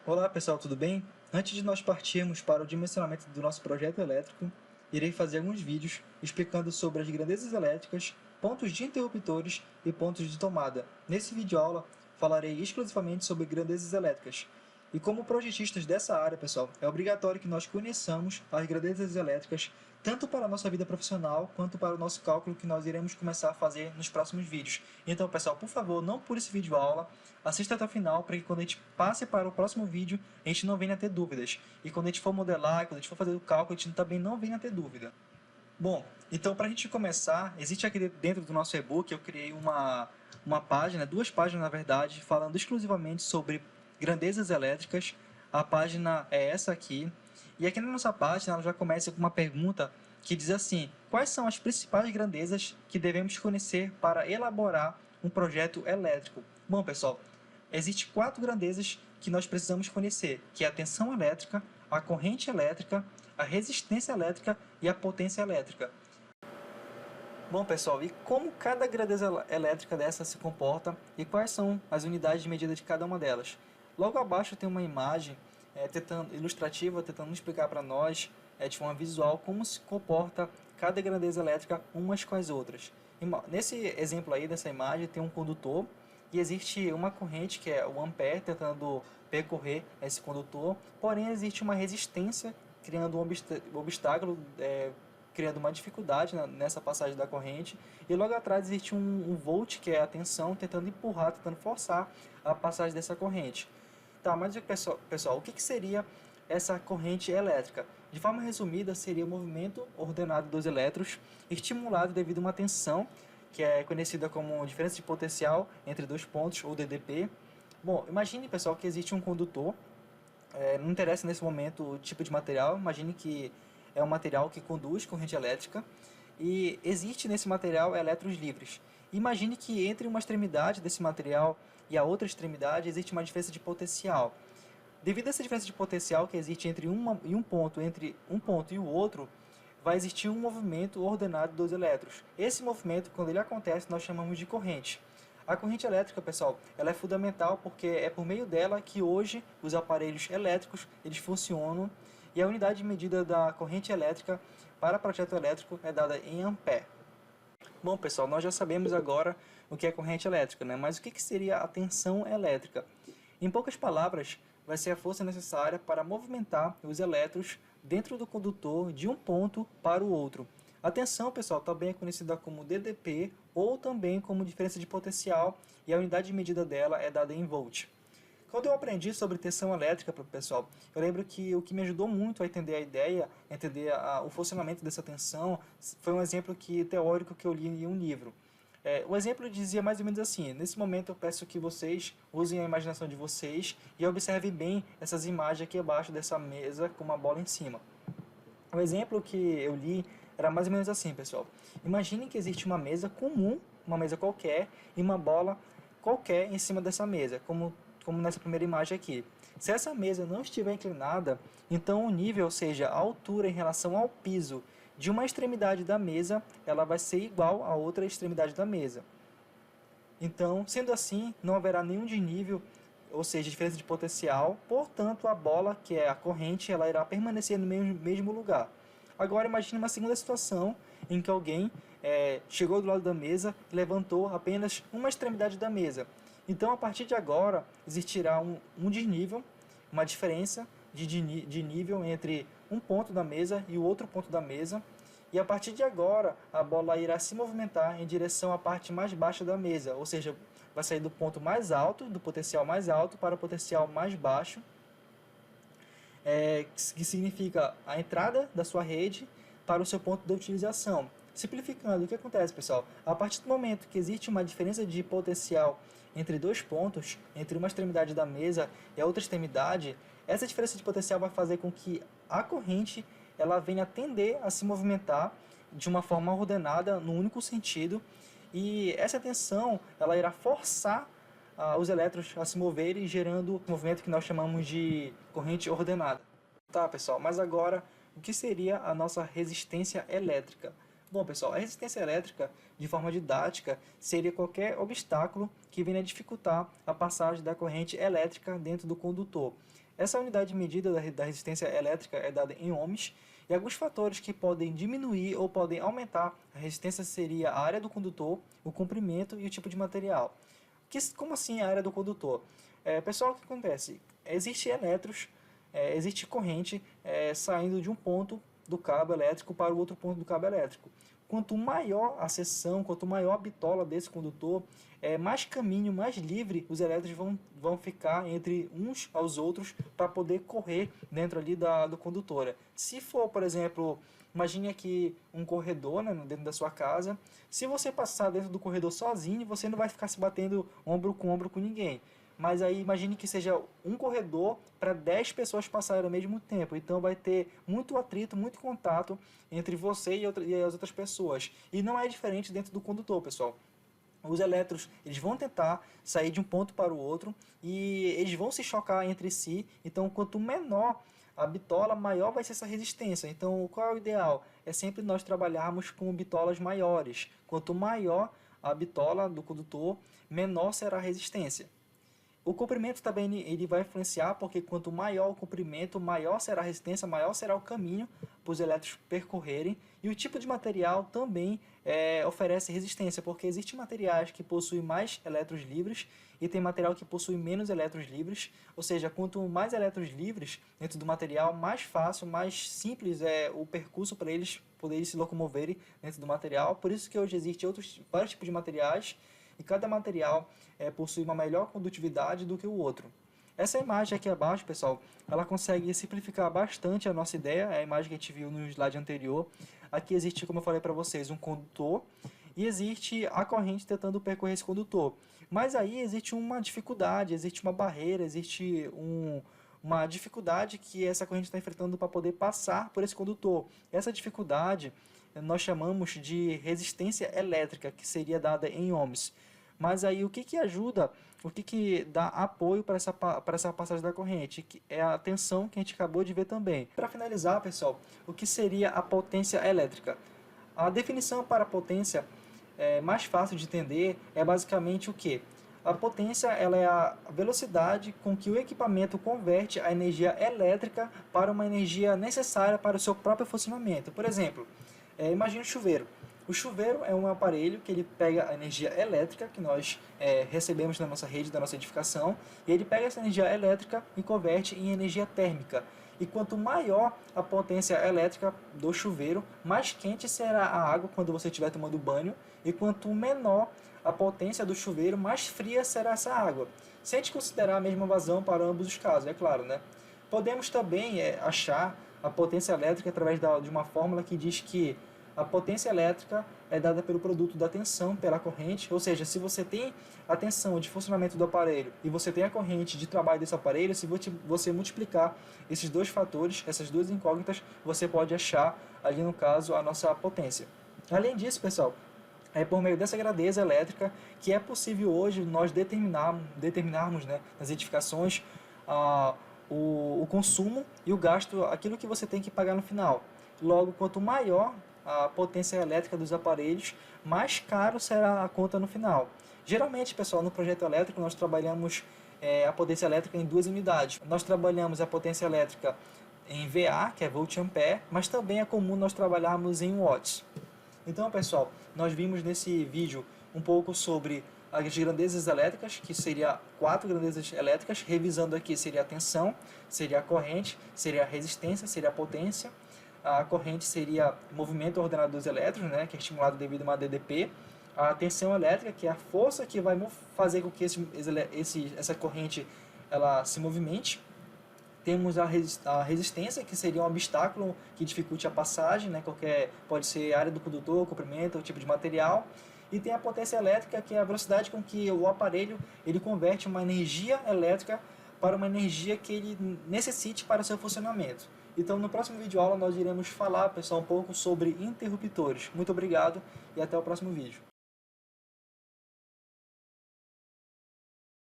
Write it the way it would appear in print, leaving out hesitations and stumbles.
Olá pessoal, tudo bem? Antes de nós partirmos para o dimensionamento do nosso projeto elétrico, irei fazer alguns vídeos explicando sobre as grandezas elétricas, pontos de interruptores e pontos de tomada. Nesse vídeo aula, falarei exclusivamente sobre grandezas elétricas. E como projetistas dessa área, pessoal, é obrigatório que nós conheçamos as grandezas elétricas tanto para a nossa vida profissional quanto para o nosso cálculo que nós iremos começar a fazer nos próximos vídeos. Então, pessoal, por favor, não pule esse vídeo aula, assista até o final para que quando a gente passe para o próximo vídeo, a gente não venha a ter dúvidas. E quando a gente for modelar, quando a gente for fazer o cálculo, a gente também não venha a ter dúvida. Bom, então para a gente começar, existe aqui dentro do nosso e-book, eu criei uma página, duas páginas na verdade, falando exclusivamente sobre grandezas elétricas. A página é essa aqui. E aqui na nossa página ela já começa com uma pergunta que diz assim: quais são as principais grandezas que devemos conhecer para elaborar um projeto elétrico? Bom, pessoal, existem quatro grandezas que nós precisamos conhecer, que é a tensão elétrica, a corrente elétrica, a resistência elétrica e a potência elétrica. Bom, pessoal, e como cada grandeza elétrica dessa se comporta e quais são as unidades de medida de cada uma delas? Logo abaixo tem uma imagem ilustrativa tentando explicar para nós, de forma visual, como se comporta cada grandeza elétrica umas com as outras. Nesse exemplo aí, dessa imagem, tem um condutor e existe uma corrente, que é o ampere, tentando percorrer esse condutor, porém existe uma resistência, criando um obstáculo, criando uma dificuldade nessa passagem da corrente, e logo atrás existe um volt, que é a tensão, tentando empurrar, tentando forçar a passagem dessa corrente. Tá, mas pessoal, o que seria essa corrente elétrica? De forma resumida, seria o movimento ordenado dos elétrons, estimulado devido a uma tensão, que é conhecida como diferença de potencial entre dois pontos, ou DDP. Bom, imagine, pessoal, que existe um condutor. Não interessa nesse momento o tipo de material, imagine que é um material que conduz corrente elétrica e existe nesse material elétrons livres. Imagine que entre uma extremidade desse material e a outra extremidade existe uma diferença de potencial. Devido a essa diferença de potencial que existe entre um ponto e o outro, vai existir um movimento ordenado dos elétrons. Esse movimento, quando ele acontece, nós chamamos de corrente. A corrente elétrica, pessoal, ela é fundamental porque é por meio dela que hoje os aparelhos elétricos eles funcionam, e a unidade de medida da corrente elétrica para projeto elétrico é dada em ampere. Bom, pessoal, nós já sabemos agora o que é corrente elétrica, né? Mas o que seria a tensão elétrica? Em poucas palavras, vai ser a força necessária para movimentar os elétrons dentro do condutor de um ponto para o outro. A tensão, pessoal, também é conhecida como DDP ou também como diferença de potencial, e a unidade de medida dela é dada em volt. Quando eu aprendi sobre tensão elétrica, pessoal, eu lembro que o que me ajudou muito a entender a ideia, o funcionamento dessa tensão, foi um exemplo teórico que eu li em um livro. O exemplo dizia mais ou menos assim: nesse momento eu peço que vocês usem a imaginação de vocês e observem bem essas imagens aqui abaixo dessa mesa com uma bola em cima. O exemplo que eu li era mais ou menos assim, pessoal. Imagine que existe uma mesa comum, uma mesa qualquer, e uma bola qualquer em cima dessa mesa, como nessa primeira imagem aqui. Se essa mesa não estiver inclinada, então o nível, ou seja, a altura em relação ao piso de uma extremidade da mesa, ela vai ser igual à outra extremidade da mesa. Então, sendo assim, não haverá nenhum desnível, ou seja, diferença de potencial, portanto a bola, que é a corrente, ela irá permanecer no mesmo lugar. Agora imagine uma segunda situação em que alguém chegou do lado da mesa e levantou apenas uma extremidade da mesa. Então, a partir de agora, existirá um desnível, uma diferença de nível entre um ponto da mesa e o outro ponto da mesa. E a partir de agora, a bola irá se movimentar em direção à parte mais baixa da mesa, ou seja, vai sair do ponto mais alto, do potencial mais alto, para o potencial mais baixo, que significa a entrada da sua rede para o seu ponto de utilização. Simplificando, o que acontece, pessoal? A partir do momento que existe uma diferença de potencial entre dois pontos, entre uma extremidade da mesa e a outra extremidade, essa diferença de potencial vai fazer com que a corrente ela venha tender a se movimentar de uma forma ordenada, no único sentido, e essa tensão ela irá forçar os elétrons a se moverem, gerando um movimento que nós chamamos de corrente ordenada. Tá, pessoal, mas agora, o que seria a nossa resistência elétrica? Bom, pessoal, a resistência elétrica, de forma didática, seria qualquer obstáculo que venha dificultar a passagem da corrente elétrica dentro do condutor. Essa unidade de medida da resistência elétrica é dada em ohms, e alguns fatores que podem diminuir ou podem aumentar a resistência seria a área do condutor, o comprimento e o tipo de material. Como assim a área do condutor? Pessoal, o que acontece? Existem elétrons, existe corrente saindo de um ponto do cabo elétrico para o outro ponto do cabo elétrico. Quanto maior a seção, quanto maior a bitola desse condutor, mais caminho, mais livre os elétrons vão ficar entre uns aos outros para poder correr dentro ali do condutor. Se for, por exemplo, imagine aqui um corredor, né, dentro da sua casa. Se você passar dentro do corredor sozinho, você não vai ficar se batendo ombro com ninguém. Mas aí imagine que seja um corredor para 10 pessoas passarem ao mesmo tempo. Então vai ter muito atrito, muito contato entre você e as outras pessoas. E não é diferente dentro do condutor, pessoal. Os elétrons eles vão tentar sair de um ponto para o outro e eles vão se chocar entre si. Então, quanto menor a bitola, maior vai ser essa resistência. Então, qual é o ideal? É sempre nós trabalharmos com bitolas maiores. Quanto maior a bitola do condutor, menor será a resistência. O comprimento também ele vai influenciar, porque quanto maior o comprimento, maior será a resistência, maior será o caminho para os elétrons percorrerem. E o tipo de material também oferece resistência, porque existem materiais que possuem mais elétrons livres e tem material que possui menos elétrons livres. Ou seja, quanto mais elétrons livres dentro do material, mais fácil, mais simples é o percurso para eles poderem se locomoverem dentro do material. Por isso que hoje existem vários tipos de materiais e cada material possui uma melhor condutividade do que o outro. Essa imagem aqui abaixo, pessoal, ela consegue simplificar bastante a nossa ideia, é a imagem que a gente viu no slide anterior. Aqui existe, como eu falei para vocês, um condutor e existe a corrente tentando percorrer esse condutor. Mas aí existe uma dificuldade, existe uma barreira, existe uma dificuldade que essa corrente está enfrentando para poder passar por esse condutor. Essa dificuldade nós chamamos de resistência elétrica, que seria dada em ohms. Mas aí o que ajuda, o que dá apoio para essa passagem da corrente? Que é a tensão que a gente acabou de ver também. Para finalizar, pessoal, o que seria a potência elétrica? A definição para a potência mais fácil de entender é basicamente o que? A potência ela é a velocidade com que o equipamento converte a energia elétrica para uma energia necessária para o seu próprio funcionamento. Por exemplo, imagine um chuveiro. O chuveiro é um aparelho que ele pega a energia elétrica que nós recebemos na nossa rede, da nossa edificação, e ele pega essa energia elétrica e converte em energia térmica. E quanto maior a potência elétrica do chuveiro, mais quente será a água quando você estiver tomando banho, e quanto menor a potência do chuveiro, mais fria será essa água. Se a gente considerar a mesma vazão para ambos os casos, é claro, né? Podemos também achar a potência elétrica através de uma fórmula que diz que a potência elétrica é dada pelo produto da tensão pela corrente, ou seja, se você tem a tensão de funcionamento do aparelho e você tem a corrente de trabalho desse aparelho, se você multiplicar esses dois fatores, essas duas incógnitas, você pode achar ali no caso a nossa potência. Além disso, pessoal, é por meio dessa grandeza elétrica que é possível hoje nós determinarmos né, nas edificações o consumo e o gasto, aquilo que você tem que pagar no final. Logo, quanto maior a potência elétrica dos aparelhos, mais caro será a conta no final. Geralmente, pessoal, no projeto elétrico nós trabalhamos a potência elétrica em duas unidades. Nós trabalhamos a potência elétrica em VA, que é volt ampere, mas também é comum nós trabalharmos em watts. Então, pessoal, nós vimos nesse vídeo um pouco sobre as grandezas elétricas, que seria 4 grandezas elétricas, revisando aqui seria a tensão, seria a corrente, seria a resistência, seria a potência. A corrente seria o movimento ordenado dos elétrons, né, que é estimulado devido a uma DDP. A tensão elétrica, que é a força que vai fazer com que essa corrente ela se movimente. Temos a resistência, que seria um obstáculo que dificulte a passagem, né, pode ser a área do condutor, comprimento, o tipo de material. E tem a potência elétrica, que é a velocidade com que o aparelho ele converte uma energia elétrica para uma energia que ele necessite para o seu funcionamento. Então, no próximo vídeo aula nós iremos falar, pessoal, um pouco sobre interruptores. Muito obrigado e até o próximo vídeo.